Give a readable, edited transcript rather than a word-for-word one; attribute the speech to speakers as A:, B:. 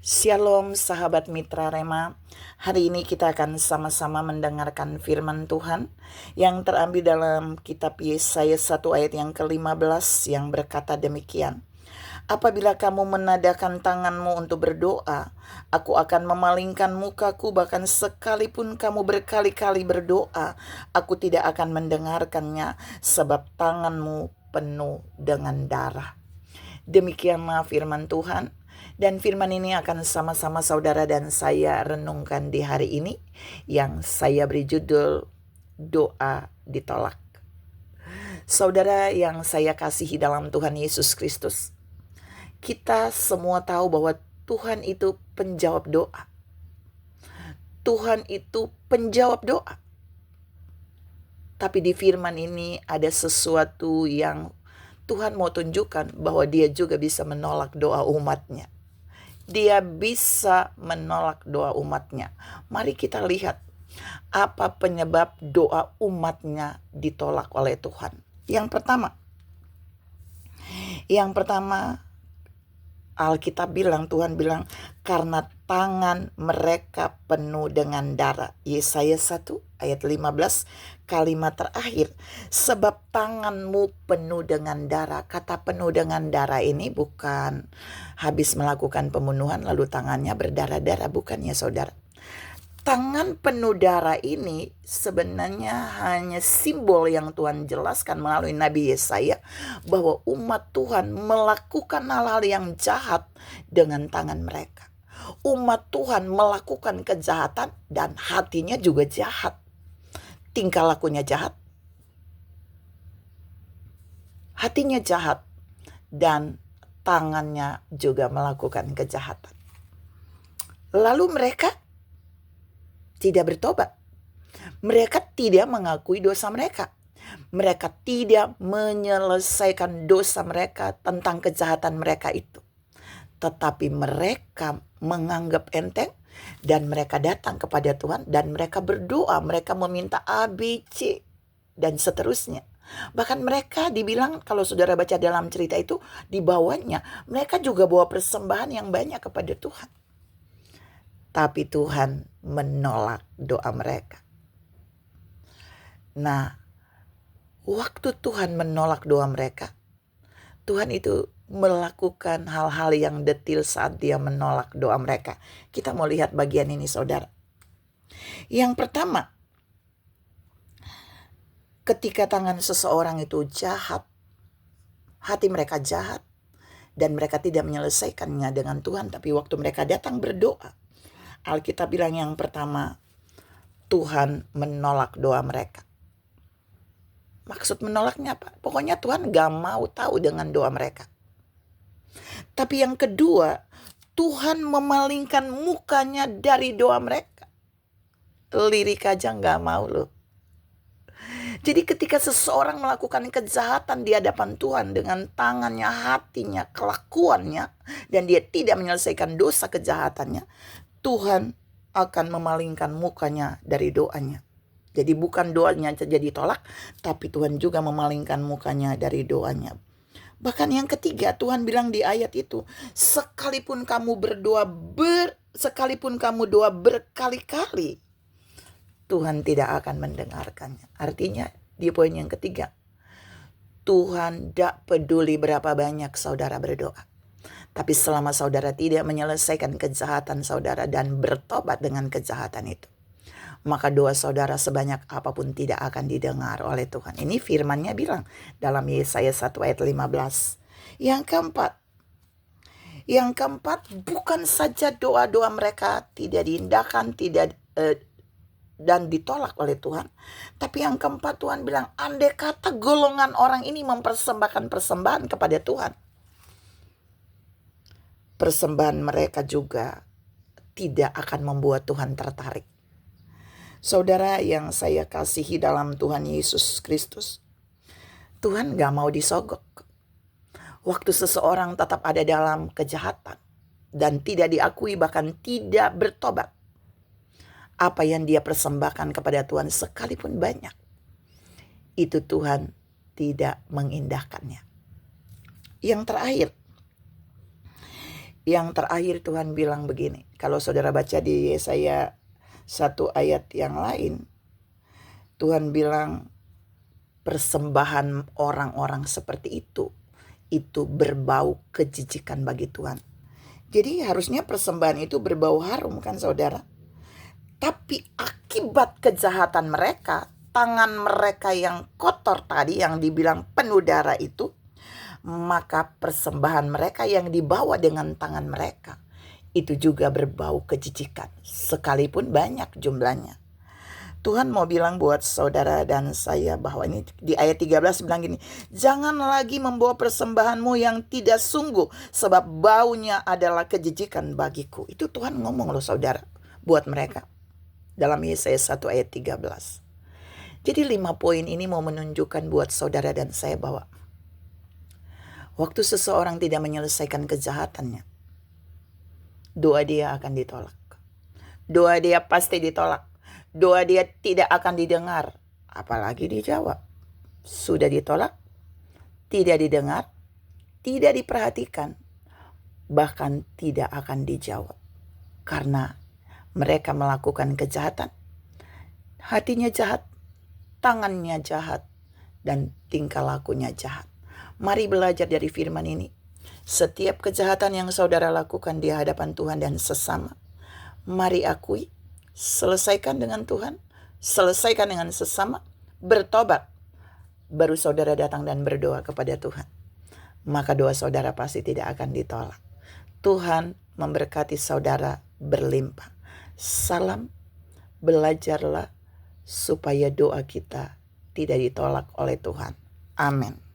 A: Shalom sahabat Mitra Rema. Hari ini kita akan sama-sama mendengarkan firman Tuhan yang terambil dalam kitab Yesaya 1 ayat yang ke-15 yang berkata demikian. Apabila kamu menadakan tanganmu untuk berdoa, aku akan memalingkan mukaku, bahkan sekalipun kamu berkali-kali berdoa, aku tidak akan mendengarkannya sebab tanganmu penuh dengan darah. Demikianlah firman Tuhan. Dan firman ini akan sama-sama saudara dan saya renungkan di hari ini yang saya beri judul Doa Ditolak. Saudara yang saya kasihi dalam Tuhan Yesus Kristus, kita semua tahu bahwa Tuhan itu penjawab doa. Tuhan itu penjawab doa. Tapi di firman ini ada sesuatu yang Tuhan mau tunjukkan bahwa Dia juga bisa menolak doa umatnya. Dia bisa menolak doa umatnya. Mari kita lihat apa penyebab doa umatnya ditolak oleh Tuhan. Yang pertama Alkitab bilang, Tuhan bilang, karena tangan mereka penuh dengan darah. Yesaya 1 ayat 15, kalimat terakhir. Sebab tanganmu penuh dengan darah. Kata penuh dengan darah ini bukan habis melakukan pembunuhan lalu tangannya berdarah-darah, bukan ya saudara. Tangan penuh darah ini sebenarnya hanya simbol yang Tuhan jelaskan melalui Nabi Yesaya bahwa umat Tuhan melakukan hal-hal yang jahat dengan tangan mereka. Umat Tuhan melakukan kejahatan dan hatinya juga jahat. Tingkah lakunya jahat, hatinya jahat, dan tangannya juga melakukan kejahatan. Lalu mereka tidak bertobat. Mereka tidak mengakui dosa mereka. Mereka tidak menyelesaikan dosa mereka tentang kejahatan mereka itu. Tetapi mereka menganggap enteng dan mereka datang kepada Tuhan dan mereka berdoa, mereka meminta A, B, C dan seterusnya. Bahkan mereka dibilang, kalau saudara baca dalam cerita itu, di bawahnya mereka juga bawa persembahan yang banyak kepada Tuhan. Tapi Tuhan menolak doa mereka. Nah, waktu Tuhan menolak doa mereka, Tuhan itu melakukan hal-hal yang detil saat Dia menolak doa mereka. Kita mau lihat bagian ini saudara. Yang pertama, ketika tangan seseorang itu jahat, hati mereka jahat, dan mereka tidak menyelesaikannya dengan Tuhan, tapi waktu mereka datang berdoa, Alkitab bilang yang pertama, Tuhan menolak doa mereka. Maksud menolaknya apa? Pokoknya Tuhan gak mau tahu dengan doa mereka. Tapi yang kedua, Tuhan memalingkan mukanya dari doa mereka. Lirik aja gak mau loh. Jadi ketika seseorang melakukan kejahatan di hadapan Tuhan dengan tangannya, hatinya, kelakuannya, dan dia tidak menyelesaikan dosa kejahatannya, Tuhan akan memalingkan mukanya dari doanya. Jadi bukan doanya saja ditolak, tapi Tuhan juga memalingkan mukanya dari doanya. Bahkan yang ketiga, Tuhan bilang di ayat itu, sekalipun kamu doa berkali-kali, Tuhan tidak akan mendengarkannya. Artinya di poin yang ketiga, Tuhan tidak peduli berapa banyak saudara berdoa. Tapi selama saudara tidak menyelesaikan kejahatan saudara dan bertobat dengan kejahatan itu, maka doa saudara sebanyak apapun tidak akan didengar oleh Tuhan. Ini firman-Nya bilang dalam Yesaya 1 ayat 15. Yang keempat, bukan saja doa-doa mereka tidak diindahkan, dan ditolak oleh Tuhan. Tapi yang keempat, Tuhan bilang, andai kata golongan orang ini mempersembahkan persembahan kepada Tuhan, persembahan mereka juga tidak akan membuat Tuhan tertarik. Saudara yang saya kasihi dalam Tuhan Yesus Kristus, Tuhan gak mau disogok. Waktu seseorang tetap ada dalam kejahatan dan tidak diakui, bahkan tidak bertobat, apa yang dia persembahkan kepada Tuhan sekalipun banyak, itu Tuhan tidak mengindahkannya. Yang terakhir, Yang terakhir Tuhan bilang begini. Kalau saudara baca di Yesaya 1 ayat yang lain, Tuhan bilang persembahan orang-orang seperti itu berbau kejijikan bagi Tuhan. Jadi harusnya persembahan itu berbau harum kan saudara. Tapi akibat kejahatan mereka, tangan mereka yang kotor tadi yang dibilang penuh darah itu, maka persembahan mereka yang dibawa dengan tangan mereka itu juga berbau kejijikan, sekalipun banyak jumlahnya. Tuhan mau bilang buat saudara dan saya bahwa ini di ayat 13 bilang gini, jangan lagi membawa persembahanmu yang tidak sungguh, sebab baunya adalah kejijikan bagiku. Itu Tuhan ngomong loh saudara, buat mereka. Dalam Yesaya 1 ayat 13. Jadi 5 poin ini mau menunjukkan buat saudara dan saya bahwa waktu seseorang tidak menyelesaikan kejahatannya, doa dia akan ditolak. Doa dia pasti ditolak. Doa dia tidak akan didengar, apalagi dijawab. Sudah ditolak, tidak didengar, tidak diperhatikan, bahkan tidak akan dijawab. Karena mereka melakukan kejahatan, hatinya jahat, tangannya jahat, dan tingkah lakunya jahat. Mari belajar dari firman ini. Setiap kejahatan yang saudara lakukan di hadapan Tuhan dan sesama, mari akui, selesaikan dengan Tuhan, selesaikan dengan sesama, bertobat. Baru saudara datang dan berdoa kepada Tuhan. Maka doa saudara pasti tidak akan ditolak. Tuhan memberkati saudara berlimpah. Salam, belajarlah supaya doa kita tidak ditolak oleh Tuhan. Amin.